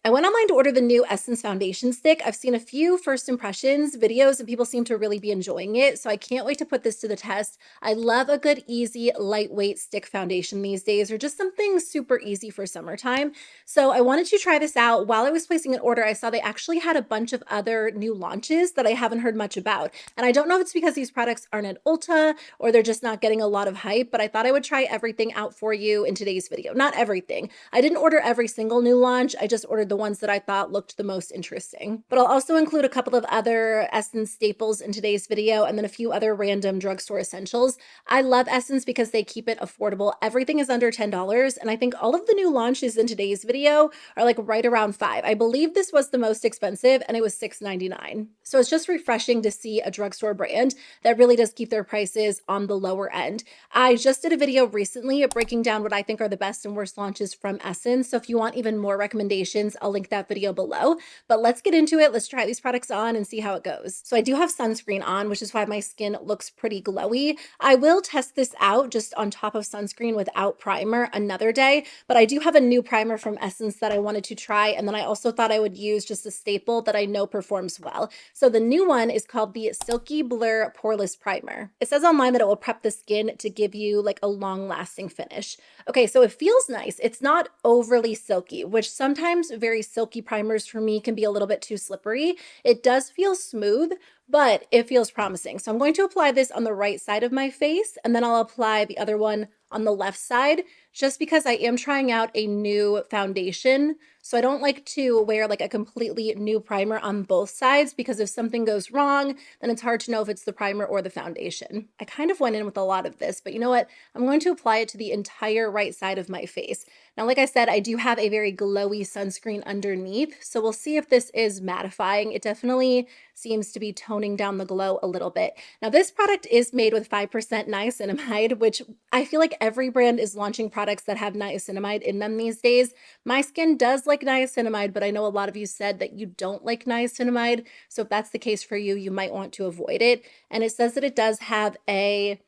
I went online to order the new Essence foundation stick. I've seen a few first impressions videos and people seem to really be enjoying it, so I can't wait to put this to the test. I love a good, easy, lightweight stick foundation these days, or just something super easy for summertime. So I wanted to try this out. While I was placing an order, I saw they actually had a bunch of other new launches that I haven't heard much about. And I don't know if it's because these products aren't at Ulta or they're just not getting a lot of hype, but I thought I would try everything out for you in today's video. Not everything. I didn't order every single new launch. I just ordered the ones that I thought looked the most interesting. But I'll also include a couple of other Essence staples in today's video and then a few other random drugstore essentials. I love Essence because they keep it affordable. Everything is under $10, and I think all of the new launches in today's video are like right around $5. I believe this was the most expensive and it was $6.99. So it's just refreshing to see a drugstore brand that really does keep their prices on the lower end. I just did a video recently breaking down what I think are the best and worst launches from Essence. So if you want even more recommendations, I'll link that video below. But let's get into it. Let's try these products on and see how it goes. So I do have sunscreen on, which is why my skin looks pretty glowy. I will test this out just on top of sunscreen without primer another day, but I do have a new primer from Essence that I wanted to try. And then I also thought I would use just a staple that I know performs well. So the new one is called the Silky Blur Poreless Primer. It says online that it will prep the skin to give you like a long lasting finish. Okay, so it feels nice. It's not overly silky, which sometimes very silky primers for me can be a little bit too slippery. It does feel smooth, but it feels promising. So I'm going to apply this on the right side of my face, and then I'll apply the other one on the left side, just because I am trying out a new foundation. So I don't like to wear like a completely new primer on both sides, because if something goes wrong, then it's hard to know if it's the primer or the foundation. I kind of went in with a lot of this, but you know what? I'm going to apply it to the entire right side of my face. Now, like I said, I do have a very glowy sunscreen underneath, so we'll see if this is mattifying. It definitely seems to be toning down the glow a little bit. Now, this product is made with 5% niacinamide, which I feel like every brand is launching products that have niacinamide in them these days. My skin does like niacinamide, but I know a lot of you said that you don't like niacinamide. So if that's the case for you, you might want to avoid it. And it says that it does have a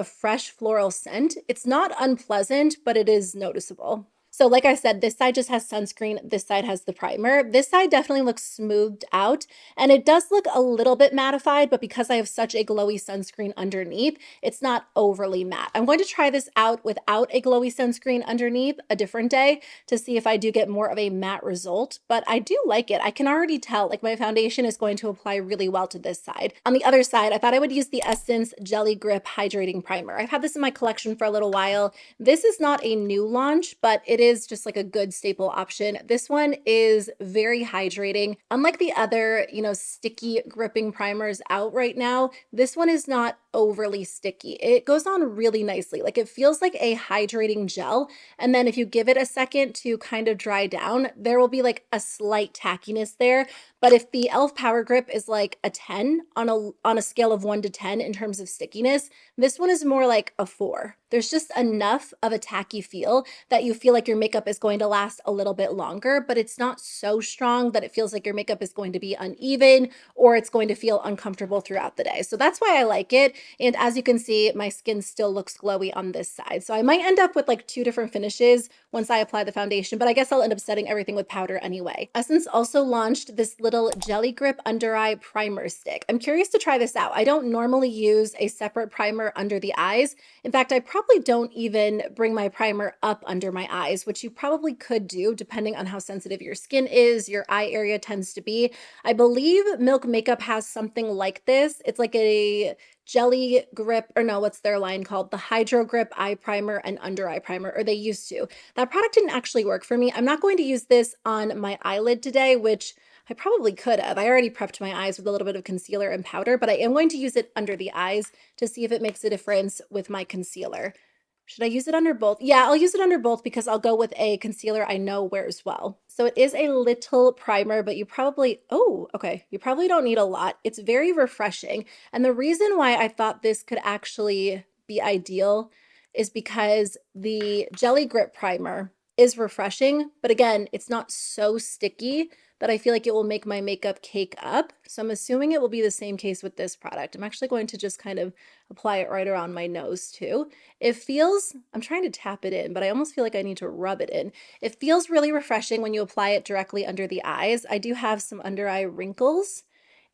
fresh floral scent. It's not unpleasant, but it is noticeable. So like I said, this side just has sunscreen, this side has the primer. This side definitely looks smoothed out, and it does look a little bit mattified, but because I have such a glowy sunscreen underneath, it's not overly matte. I'm going to try this out without a glowy sunscreen underneath a different day to see if I do get more of a matte result, but I do like it. I can already tell like my foundation is going to apply really well to this side. On the other side, I thought I would use the Essence Jelly Grip Hydrating Primer. I've had this in my collection for a little while. This is not a new launch, but it is just like a good staple option. This one is very hydrating. Unlike the other, sticky gripping primers out right now, this one is not overly sticky. It goes on really nicely. Like it feels like a hydrating gel. And then if you give it a second to kind of dry down, there will be like a slight tackiness there. But if the e.l.f. Power Grip is like a 10 on a scale of 1 to 10 in terms of stickiness, this one is more like a 4. There's just enough of a tacky feel that you feel like your makeup is going to last a little bit longer, but it's not so strong that it feels like your makeup is going to be uneven or it's going to feel uncomfortable throughout the day. So that's why I like it. And as you can see, my skin still looks glowy on this side. So I might end up with like 2 different finishes once I apply the foundation, but I guess I'll end up setting everything with powder anyway. Essence also launched this little Jelly Grip Under Eye Primer Stick. I'm curious to try this out. I don't normally use a separate primer under the eyes. In fact, I probably don't even bring my primer up under my eyes, which you probably could do depending on how sensitive your skin is, your eye area tends to be. I believe Milk Makeup has something like this. It's like a jelly grip, or no, what's their line called? The Hydro Grip Eye Primer and Under Eye Primer, or they used to. That product didn't actually work for me. I'm not going to use this on my eyelid today, which I probably could have. I already prepped my eyes with a little bit of concealer and powder, but I am going to use it under the eyes to see if it makes a difference with my concealer. Should I use it under both? Yeah, I'll use it under both because I'll go with a concealer I know wears well. So it is a little primer, but you probably don't need a lot. It's very refreshing. And the reason why I thought this could actually be ideal is because the Jelly Grip Primer is refreshing, but again, it's not so sticky that I feel like it will make my makeup cake up. So I'm assuming it will be the same case with this product. I'm actually going to just kind of apply it right around my nose too. It feels, I'm trying to tap it in, but I almost feel like I need to rub it in. It feels really refreshing when you apply it directly under the eyes. I do have some under eye wrinkles.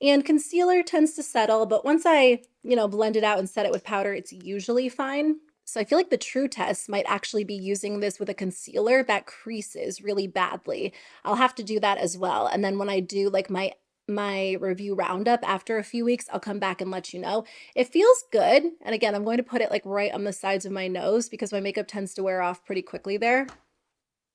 And concealer tends to settle, but once I, blend it out and set it with powder, it's usually fine. So I feel like the true test might actually be using this with a concealer that creases really badly. I'll have to do that as well. And then when I do like my review roundup after a few weeks, I'll come back and let you know. It feels good. And again, I'm going to put it like right on the sides of my nose because my makeup tends to wear off pretty quickly there.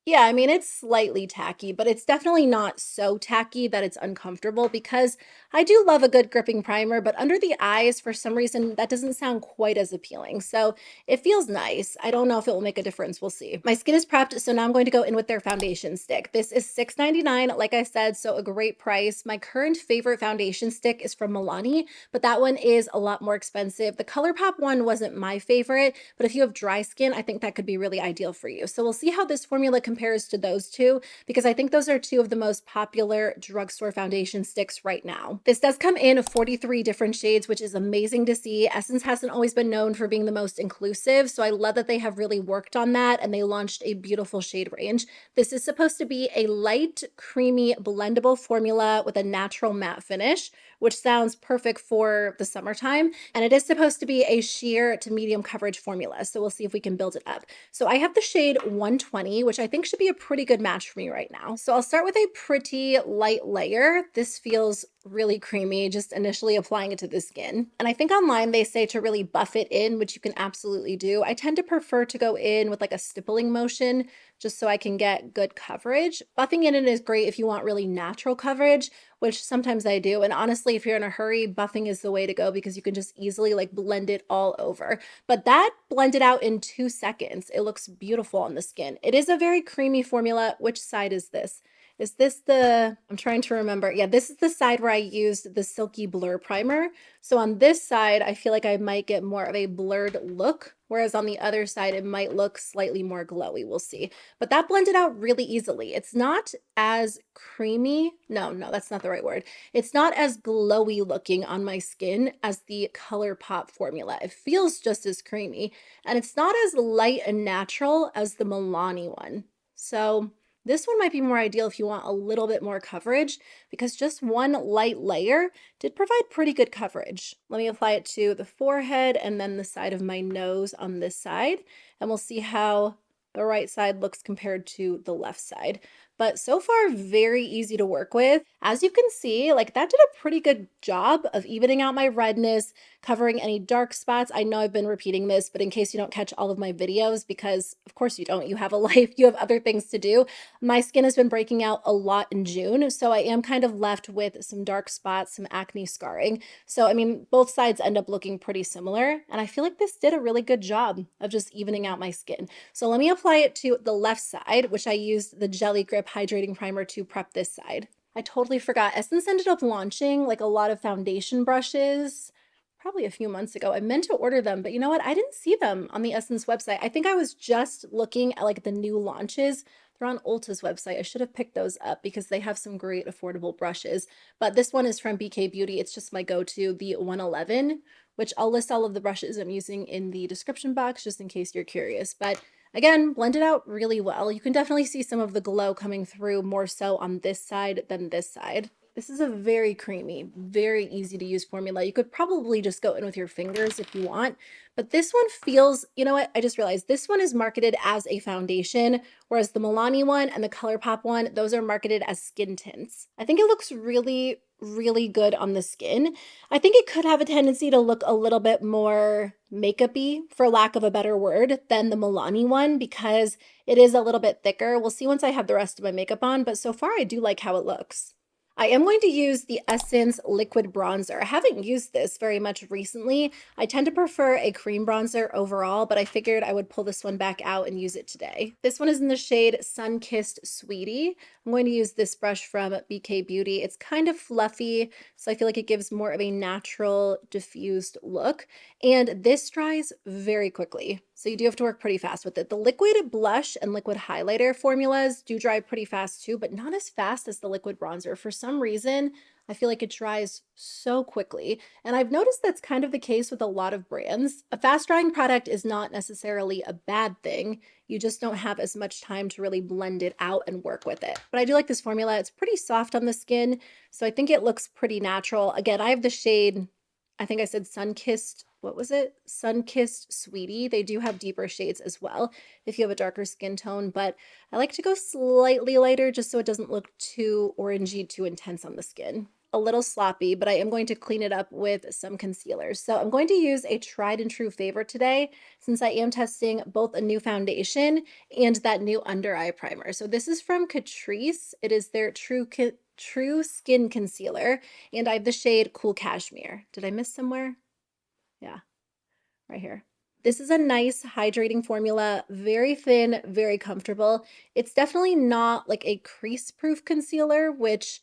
Yeah, I mean, it's slightly tacky, but it's definitely not so tacky that it's uncomfortable because I do love a good gripping primer, but under the eyes, for some reason, that doesn't sound quite as appealing. So it feels nice. I don't know if it will make a difference. We'll see. My skin is prepped, so now I'm going to go in with their foundation stick. This is $6.99, like I said, so a great price. My current favorite foundation stick is from Milani, but that one is a lot more expensive. The ColourPop one wasn't my favorite, but if you have dry skin, I think that could be really ideal for you. So we'll see how this formula compares to those two, because I think those are two of the most popular drugstore foundation sticks right now. This does come in 43 different shades, which is amazing to see. Essence hasn't always been known for being the most inclusive, so I love that they have really worked on that and they launched a beautiful shade range. This is supposed to be a light, creamy, blendable formula with a natural matte finish, which sounds perfect for the summertime. And it is supposed to be a sheer to medium coverage formula, so we'll see if we can build it up. So I have the shade 120, which I think should be a pretty good match for me right now. So I'll start with a pretty light layer. This feels really creamy, just initially applying it to the skin. And I think online they say to really buff it in, which you can absolutely do. I tend to prefer to go in with like a stippling motion, just so I can get good coverage. Buffing it in is great if you want really natural coverage, which sometimes I do. And honestly, if you're in a hurry, buffing is the way to go because you can just easily like blend it all over. But that blended out in 2 seconds. It looks beautiful on the skin. It is a very creamy formula. Which side is this? Is this I'm trying to remember. Yeah, this is the side where I used the Silky Blur Primer. So on this side, I feel like I might get more of a blurred look, whereas on the other side, it might look slightly more glowy. We'll see. But that blended out really easily. It's not as creamy. No, that's not the right word. It's not as glowy looking on my skin as the ColourPop formula. It feels just as creamy, and it's not as light and natural as the Milani one. So this one might be more ideal if you want a little bit more coverage, because just one light layer did provide pretty good coverage. Let me apply it to the forehead and then the side of my nose on this side, and we'll see how the right side looks compared to the left side. But so far, very easy to work with. As you can see, like that did a pretty good job of evening out my redness, covering any dark spots. I know I've been repeating this, but in case you don't catch all of my videos, because of course you don't, you have a life, you have other things to do. My skin has been breaking out a lot in June, so I am kind of left with some dark spots, some acne scarring. So, I mean, both sides end up looking pretty similar, and I feel like this did a really good job of just evening out my skin. So let me apply it to the left side, which I used the Jelly Grip Hydrating Primer to prep this side. I totally forgot. Essence ended up launching like a lot of foundation brushes probably a few months ago. I meant to order them, but you know what? I didn't see them on the Essence website. I think I was just looking at like the new launches. They're on Ulta's website. I should have picked those up because they have some great affordable brushes. But this one is from BK Beauty. It's just my go-to, the 111, which I'll list all of the brushes I'm using in the description box just in case you're curious. But again, blended out really well. You can definitely see some of the glow coming through more so on this side than this side. This is a very creamy, very easy to use formula. You could probably just go in with your fingers if you want, but this one feels, you know what? I just realized this one is marketed as a foundation, whereas the Milani one and the ColourPop one, those are marketed as skin tints. I think it looks really, really good on the skin. I think it could have a tendency to look a little bit more makeup-y, for lack of a better word, than the Milani one because it is a little bit thicker. We'll see once I have the rest of my makeup on, but so far I do like how it looks. I am going to use the Essence Liquid Bronzer. I haven't used this very much recently. I tend to prefer a cream bronzer overall, but I figured I would pull this one back out and use it today. This one is in the shade Sun-Kissed Sweetie. I'm going to use this brush from BK Beauty. It's kind of fluffy, so I feel like it gives more of a natural, diffused look. And this dries very quickly. So you do have to work pretty fast with it. The liquid blush and liquid highlighter formulas do dry pretty fast too, but not as fast as the liquid bronzer. For some reason, I feel like it dries so quickly. And I've noticed that's kind of the case with a lot of brands. A fast drying product is not necessarily a bad thing. You just don't have as much time to really blend it out and work with it. But I do like this formula. It's pretty soft on the skin, so I think it looks pretty natural. Again, I have the shade, I think I said Sun-Kissed, what was it? Sun-Kissed Sweetie. They do have deeper shades as well if you have a darker skin tone, but I like to go slightly lighter just so it doesn't look too orangey, too intense on the skin. A little sloppy, but I am going to clean it up with some concealer. So I'm going to use a tried and true favorite today since I am testing both a new foundation and that new under eye primer. So this is from Catrice. It is their True Skin Concealer, and I have the shade Cool Cashmere. Did I miss somewhere? Yeah, right here. This is a nice hydrating formula, very thin, very comfortable. It's definitely not like a crease-proof concealer, which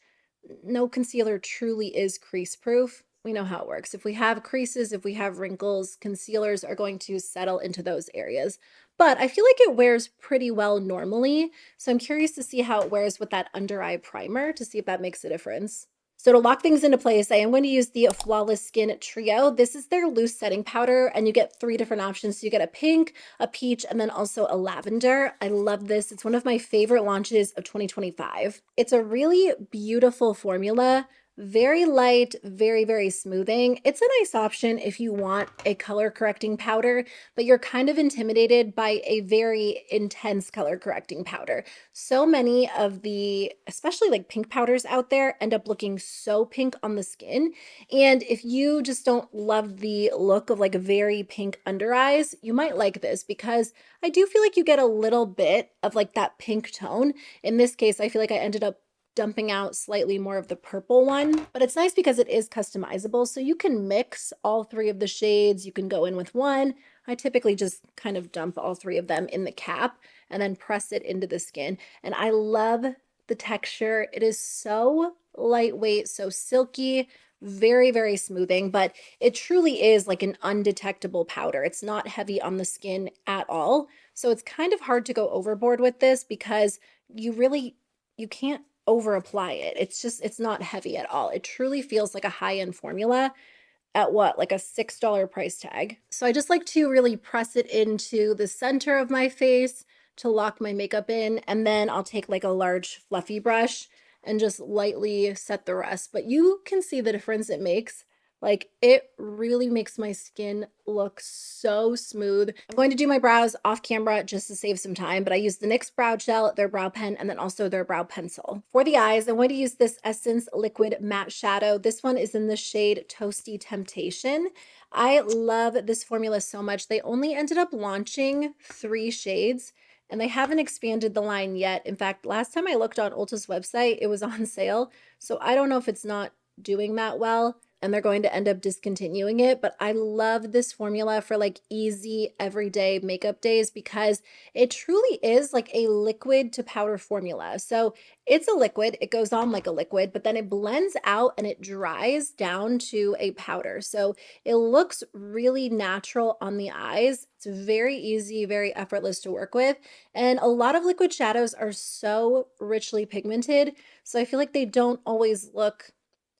no concealer truly is crease-proof. We know how it works. If we have creases, if we have wrinkles, concealers are going to settle into those areas. But I feel like it wears pretty well normally, so I'm curious to see how it wears with that under eye primer to see if that makes a difference. So to lock things into place, I am going to use the Flawless Skin Trio. This is their loose setting powder, and you get 3 different options. So you get a pink, a peach, and then also a lavender. I love this. It's one of my favorite launches of 2025. It's a really beautiful formula. Very light, very, very smoothing. It's a nice option if you want a color correcting powder, but you're kind of intimidated by a very intense color correcting powder. So many of the, especially like pink powders out there, end up looking so pink on the skin. And if you just don't love the look of like very pink under eyes, you might like this because I do feel like you get a little bit of like that pink tone. In this case, I feel like I ended up dumping out slightly more of the purple one, but it's nice because it is customizable. So you can mix all 3 of the shades. You can go in with one. I typically just kind of dump all 3 of them in the cap and then press it into the skin. And I love the texture. It is so lightweight, so silky, very, very smoothing, but it truly is like an undetectable powder. It's not heavy on the skin at all. So it's kind of hard to go overboard with this because you can't over apply it. It's not heavy at all. It truly feels like a high-end formula at what, like a $6 price tag. So I just like to really press it into the center of my face to lock my makeup in, and then I'll take like a large fluffy brush and just lightly set the rest. But you can see the difference it makes. Like it really makes my skin look so smooth. I'm going to do my brows off camera just to save some time, but I use the NYX Brow Gel, their brow pen, and then also their brow pencil. For the eyes, I'm going to use this Essence Liquid Matte Shadow. This one is in the shade Toasty Temptation. I love this formula so much. They only ended up launching 3 shades, and they haven't expanded the line yet. In fact, last time I looked on Ulta's website, it was on sale. So I don't know if it's not doing that well and they're going to end up discontinuing it. But I love this formula for like easy everyday makeup days because it truly is like a liquid to powder formula. So it's a liquid, it goes on like a liquid, but then it blends out and it dries down to a powder. So it looks really natural on the eyes. It's very easy, very effortless to work with. And a lot of liquid shadows are so richly pigmented. So I feel like they don't always look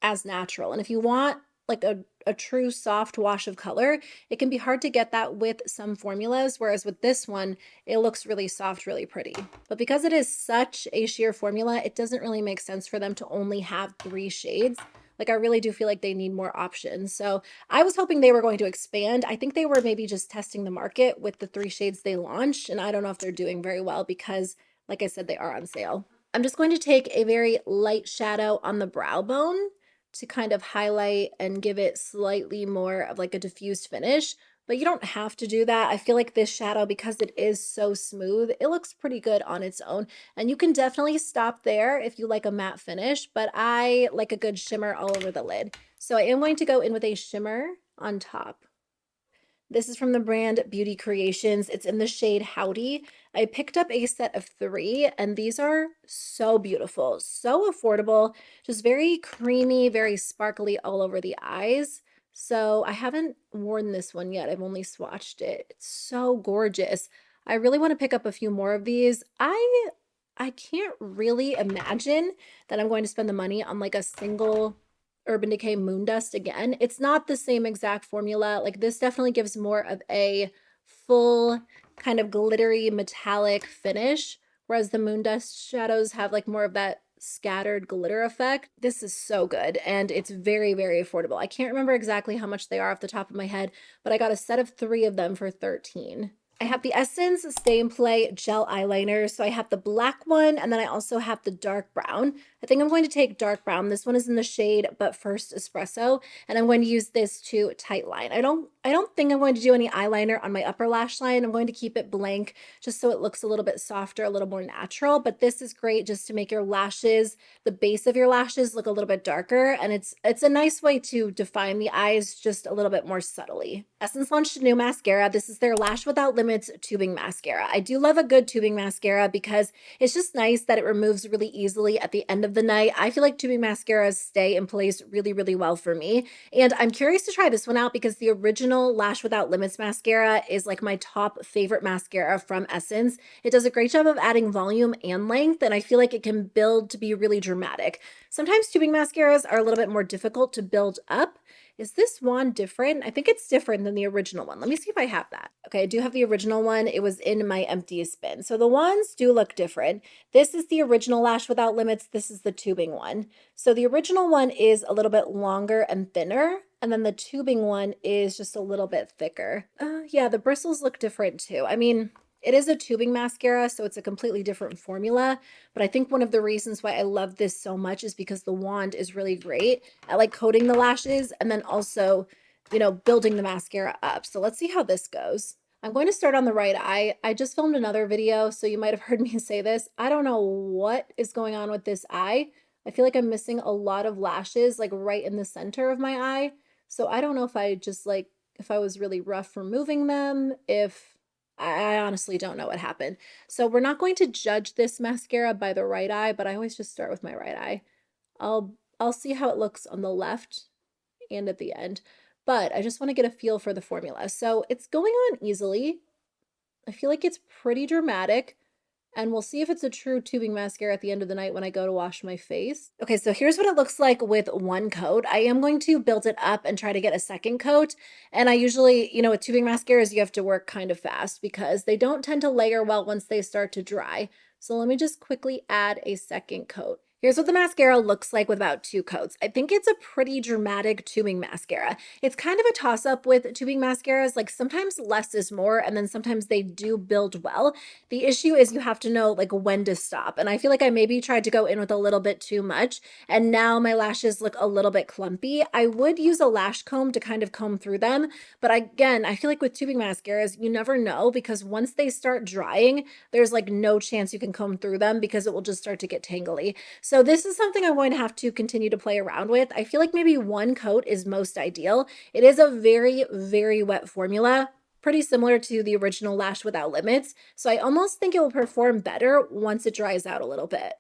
as natural. And if you want like a true soft wash of color, it can be hard to get that with some formulas, whereas with this one, it looks really soft, really pretty. But because it is such a sheer formula, it doesn't really make sense for them to only have 3 shades. Like I really do feel like they need more options. So I was hoping they were going to expand. I think they were maybe just testing the market with the 3 shades they launched. And I don't know if they're doing very well because, like I said, they are on sale. I'm just going to take a very light shadow on the brow bone to kind of highlight and give it slightly more of like a diffused finish, but you don't have to do that. I feel like this shadow, because it is so smooth, it looks pretty good on its own. And you can definitely stop there if you like a matte finish, but I like a good shimmer all over the lid. So I am going to go in with a shimmer on top. This is from the brand Beauty Creations. It's in the shade Howdy. I picked up a set of 3, and these are so beautiful, so affordable, just very creamy, very sparkly all over the eyes. So I haven't worn this one yet. I've only swatched it. It's so gorgeous. I really want to pick up a few more of these. I can't really imagine that I'm going to spend the money on like a single Urban Decay Moon Dust again. It's not the same exact formula. Like this definitely gives more of a full kind of glittery metallic finish, whereas the Moon Dust shadows have like more of that scattered glitter effect. This is so good and it's very, very affordable. I can't remember exactly how much they are off the top of my head, but I got a set of 3 of them for $13. I have the Essence Stay Play Gel Eyeliner. So I have the black one and then I also have the dark brown. I think I'm going to take dark brown. This one is in the shade But First Espresso, and I'm going to use this to tight line. I don't think I'm going to do any eyeliner on my upper lash line. I'm going to keep it blank just so it looks a little bit softer, a little more natural, but this is great just to make your lashes, the base of your lashes look a little bit darker, and it's a nice way to define the eyes just a little bit more subtly. Essence launched a new mascara. This is their Lash Without Limits tubing mascara. I do love a good tubing mascara because it's just nice that it removes really easily at the end of the night. I feel like tubing mascaras stay in place really, really well for me. And I'm curious to try this one out because the original Lash Without Limits mascara is like my top favorite mascara from Essence. It does a great job of adding volume and length, and I feel like it can build to be really dramatic. Sometimes tubing mascaras are a little bit more difficult to build up. Is this wand different? I think it's different than the original one. Let me see if I have that. Okay, I do have the original one. It was in my emptiest bin. So the wands do look different. This is the original Lash Without Limits. This is the tubing one. So the original one is a little bit longer and thinner, and then the tubing one is just a little bit thicker. Yeah, the bristles look different too. I mean, it is a tubing mascara, so it's a completely different formula, but I think one of the reasons why I love this so much is because the wand is really great at like coating the lashes and then also, you know, building the mascara up. So let's see how this goes. I'm going to start on the right eye. I just filmed another video, so you might have heard me say this. I don't know what is going on with this eye. I feel like I'm missing a lot of lashes like right in the center of my eye. So I don't know if I just like, if I was really rough removing them, if I honestly don't know what happened. So we're not going to judge this mascara by the right eye, but I always just start with my right eye. I'll see how it looks on the left and at the end, but I just want to get a feel for the formula. So it's going on easily. I feel like it's pretty dramatic. And we'll see if it's a true tubing mascara at the end of the night when I go to wash my face. Okay, so here's what it looks like with one coat. I am going to build it up and try to get a second coat. And I usually, you know, with tubing mascaras, you have to work kind of fast because they don't tend to layer well once they start to dry. So let me just quickly add a second coat. Here's what the mascara looks like with about 2 coats. I think it's a pretty dramatic tubing mascara. It's kind of a toss-up with tubing mascaras. Like sometimes less is more, and then sometimes they do build well. The issue is you have to know like when to stop. And I feel like I maybe tried to go in with a little bit too much, and now my lashes look a little bit clumpy. I would use a lash comb to kind of comb through them. But again, I feel like with tubing mascaras, you never know because once they start drying, there's like no chance you can comb through them because it will just start to get tangly. So this is something I'm going to have to continue to play around with. I feel like maybe one coat is most ideal. It is a very, very wet formula, pretty similar to the original Lash Without Limits. So I almost think it will perform better once it dries out a little bit.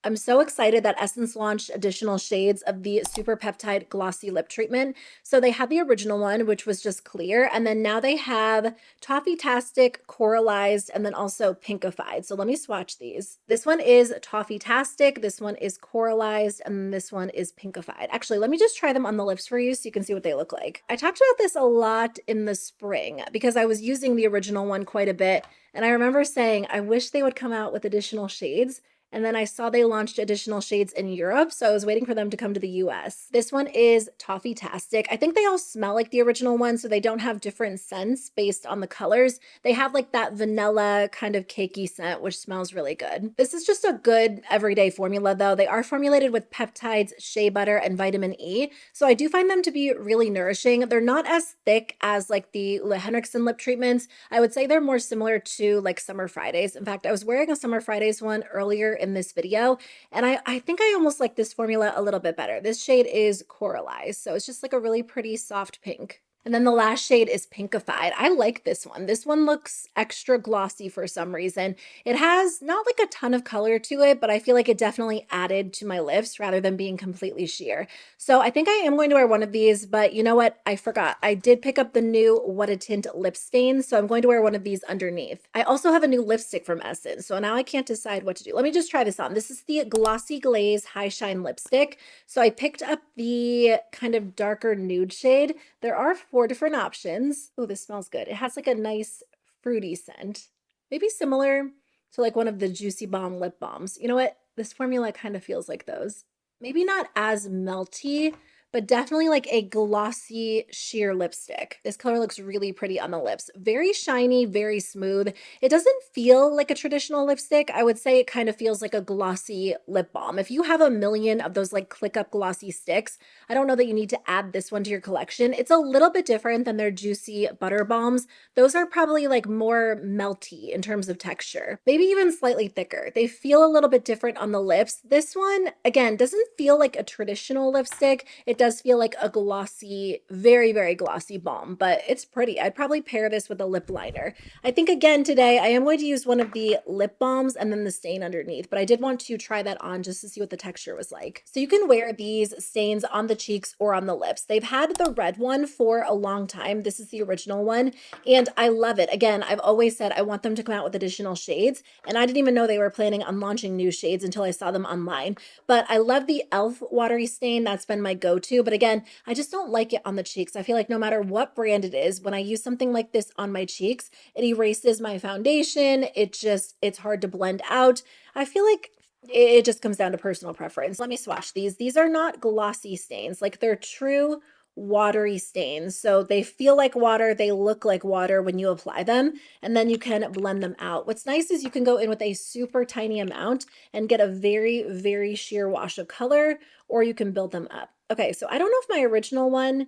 I'm so excited that Essence launched additional shades of the Super Peptide Glossy Lip Treatment. So they had the original one, which was just clear, and then now they have Toffee-tastic, Coralized, and then also Pinkified. So let me swatch these. This one is Toffee-tastic, this one is Coralized, and this one is Pinkified. Actually, let me just try them on the lips for you so you can see what they look like. I talked about this a lot in the spring because I was using the original one quite a bit, and I remember saying, I wish they would come out with additional shades. And then I saw they launched additional shades in Europe, so I was waiting for them to come to the US. This one is Toffee-tastic. I think they all smell like the original one, so they don't have different scents based on the colors. They have like that vanilla kind of cakey scent, which smells really good. This is just a good everyday formula though. They are formulated with peptides, shea butter, and vitamin E, so I do find them to be really nourishing. They're not as thick as like the Le Henriksen lip treatments. I would say they're more similar to like Summer Fridays. In fact, I was wearing a Summer Fridays one earlier in this video, and I think I almost like this formula a little bit better. This shade is Coralized, so it's just like a really pretty soft pink. And then the last shade is Pinkified. I like this one. This one looks extra glossy for some reason. It has not like a ton of color to it, but I feel like it definitely added to my lips rather than being completely sheer. So I think I am going to wear one of these, but you know what? I forgot. I did pick up the new What a Tint lip stain, so I'm going to wear one of these underneath. I also have a new lipstick from Essence, so now I can't decide what to do. Let me just try this on. This is the Glossy Glaze High Shine Lipstick. So I picked up the kind of darker nude shade. There are 4 different options. Oh, this smells good. It has like a nice fruity scent. Maybe similar to like one of the Juicy Balm lip balms. You know what? This formula kind of feels like those. Maybe not as melty, but definitely like a glossy sheer lipstick. This color looks really pretty on the lips. Very shiny, very smooth. It doesn't feel like a traditional lipstick. I would say it kind of feels like a glossy lip balm. If you have a million of those like click up glossy sticks, I don't know that you need to add this one to your collection. It's a little bit different than their juicy butter balms. Those are probably like more melty in terms of texture, maybe even slightly thicker. They feel a little bit different on the lips. This one, again, doesn't feel like a traditional lipstick. It does feel like a glossy, very, very glossy balm, but it's pretty. I'd probably pair this with a lip liner. I think again today I am going to use one of the lip balms and then the stain underneath, but I did want to try that on just to see what the texture was like. So you can wear these stains on the cheeks or on the lips. They've had the red one for a long time. This is the original one, and I love it. Again, I've always said I want them to come out with additional shades, and I didn't even know they were planning on launching new shades until I saw them online. But I love the e.l.f. watery stain. That's been my go-to. But again, I just don't like it on the cheeks. I feel like no matter what brand it is, when I use something like this on my cheeks, it erases my foundation. It's hard to blend out. I feel like it just comes down to personal preference. Let me swatch these. These are not glossy stains. Like they're true watery stains. So they feel like water, they look like water when you apply them, and then you can blend them out. What's nice is you can go in with a super tiny amount and get a very, very sheer wash of color, or you can build them up. Okay, so I don't know if my original one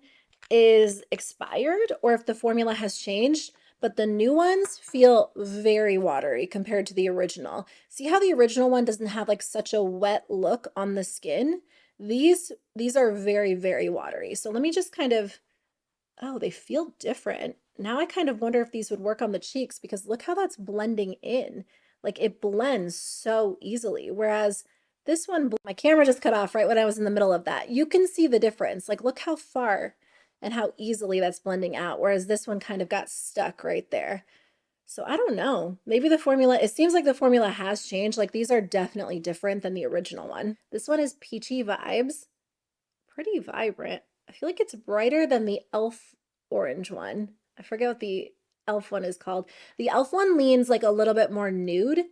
is expired or if the formula has changed, but the new ones feel very watery compared to the original. See how the original one doesn't have like such a wet look on the skin? These are very, very watery. So let me just kind of, oh, they feel different. Now I kind of wonder if these would work on the cheeks because look how that's blending in. Like it blends so easily. Whereas this one, my camera just cut off right when I was in the middle of that. You can see the difference. Like look how far and how easily that's blending out. Whereas this one kind of got stuck right there. So I don't know. Maybe the formula, it seems like the formula has changed. Like these are definitely different than the original one. This one is Peachy Vibes. Pretty vibrant. I feel like it's brighter than the e.l.f. orange one. I forget what the e.l.f. one is called. The e.l.f. one leans like a little bit more nude,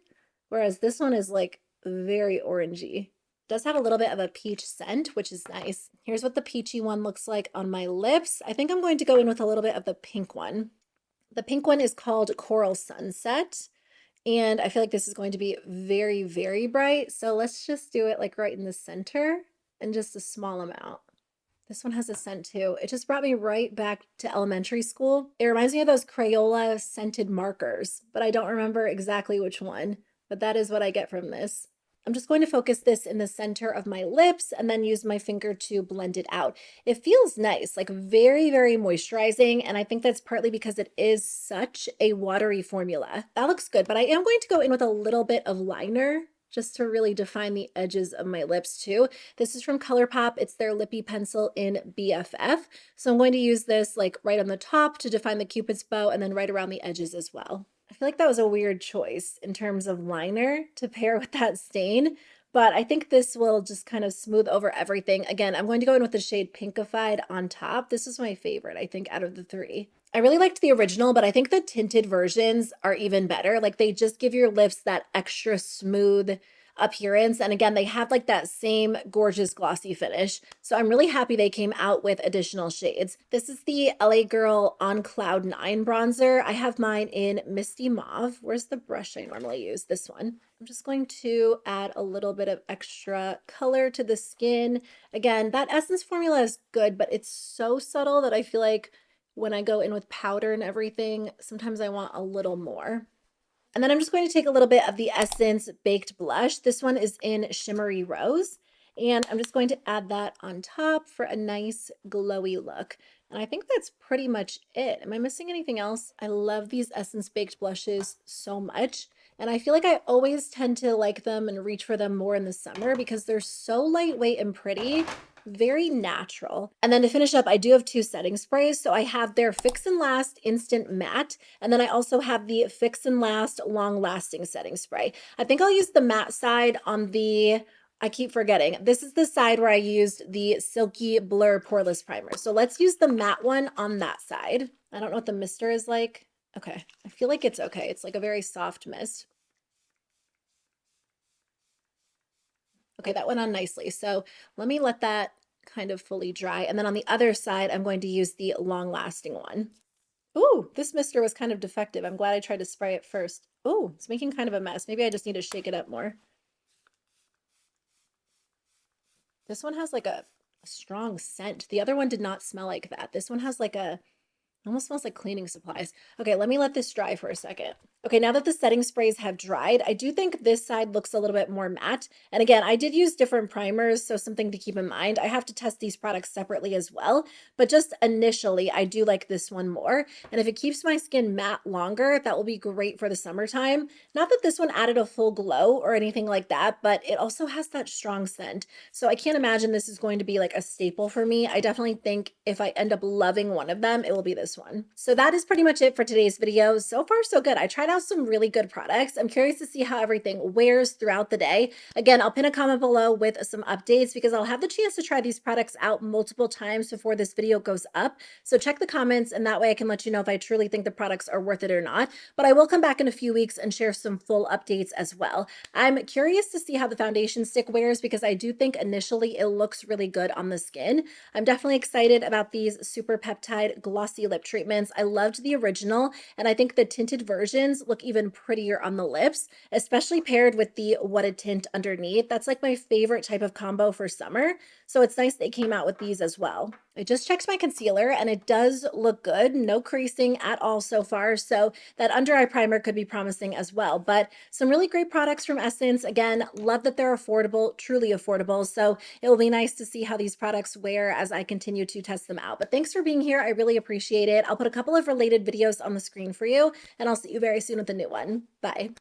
whereas this one is like very orangey. Does have a little bit of a peach scent, which is nice. Here's what the peachy one looks like on my lips. I think I'm going to go in with a little bit of the pink one. The pink one is called Coral Sunset, and I feel like this is going to be very, very bright. So let's just do it like right in the center and just a small amount. This one has a scent too. It just brought me right back to elementary school. It reminds me of those Crayola scented markers, but I don't remember exactly which one, but that is what I get from this. I'm just going to focus this in the center of my lips and then use my finger to blend it out. It feels nice, like very, very moisturizing, and I think that's partly because it is such a watery formula. That looks good, but I am going to go in with a little bit of liner just to really define the edges of my lips too. This is from ColourPop. It's their lippy pencil in BFF. So I'm going to use this like right on the top to define the Cupid's bow and then right around the edges as well. I feel like that was a weird choice in terms of liner to pair with that stain, but I think this will just kind of smooth over everything. Again, I'm going to go in with the shade Pinkified on top. This is my favorite, I think, out of the 3. I really liked the original, but I think the tinted versions are even better. Like they just give your lips that extra smooth appearance. And again, they have like that same gorgeous glossy finish. So I'm really happy they came out with additional shades. This is the LA Girl on Cloud 9 bronzer. I have mine in Misty Mauve. Where's the brush I normally use? This one. I'm just going to add a little bit of extra color to the skin. Again, that Essence formula is good, but it's so subtle that I feel like when I go in with powder and everything, sometimes I want a little more. And then I'm just going to take a little bit of the Essence Baked Blush. This one is in Shimmery Rose. And I'm just going to add that on top for a nice glowy look. And I think that's pretty much it. Am I missing anything else? I love these Essence Baked blushes so much. And I feel like I always tend to like them and reach for them more in the summer because they're so lightweight and pretty, very natural. And then to finish up, I do have two setting sprays. So I have their Fix and Last Instant Matte, and then I also have the Fix and Last Long Lasting Setting Spray. I think I'll use the matte side on the, I keep forgetting. This is the side where I used the Silky Blur Poreless Primer. So let's use the matte one on that side. I don't know what the mister is like. Okay, I feel like it's okay. It's like a very soft mist. Okay, that went on nicely. So let me let that kind of fully dry. And then on the other side, I'm going to use the long lasting one. Ooh, this mister was kind of defective. I'm glad I tried to spray it first. Ooh, it's making kind of a mess. Maybe I just need to shake it up more. This one has like a strong scent. The other one did not smell like that. This one has like a almost smells like cleaning supplies. Okay, let me let this dry for a second. Okay, now that the setting sprays have dried, I do think this side looks a little bit more matte. And again, I did use different primers, so something to keep in mind. I have to test these products separately as well, but just initially, I do like this one more. And if it keeps my skin matte longer, that will be great for the summertime. Not that this one added a full glow or anything like that, but it also has that strong scent. So I can't imagine this is going to be like a staple for me. I definitely think if I end up loving one of them, it will be this one. So that is pretty much it for today's video. So far, so good. I tried out some really good products. I'm curious to see how everything wears throughout the day. Again, I'll pin a comment below with some updates because I'll have the chance to try these products out multiple times before this video goes up. So check the comments and that way I can let you know if I truly think the products are worth it or not. But I will come back in a few weeks and share some full updates as well. I'm curious to see how the foundation stick wears because I do think initially it looks really good on the skin. I'm definitely excited about these super peptide glossy lip treatments. I loved the original, and I think the tinted versions look even prettier on the lips, especially paired with the What Tint underneath. That's like my favorite type of combo for summer. So it's nice they came out with these as well. I just checked my concealer and it does look good. No creasing at all so far. So that under eye primer could be promising as well. But some really great products from Essence. Again, love that they're affordable, truly affordable. So it will be nice to see how these products wear as I continue to test them out. But thanks for being here. I really appreciate it. I'll put a couple of related videos on the screen for you, and I'll see you very soon with a new one. Bye.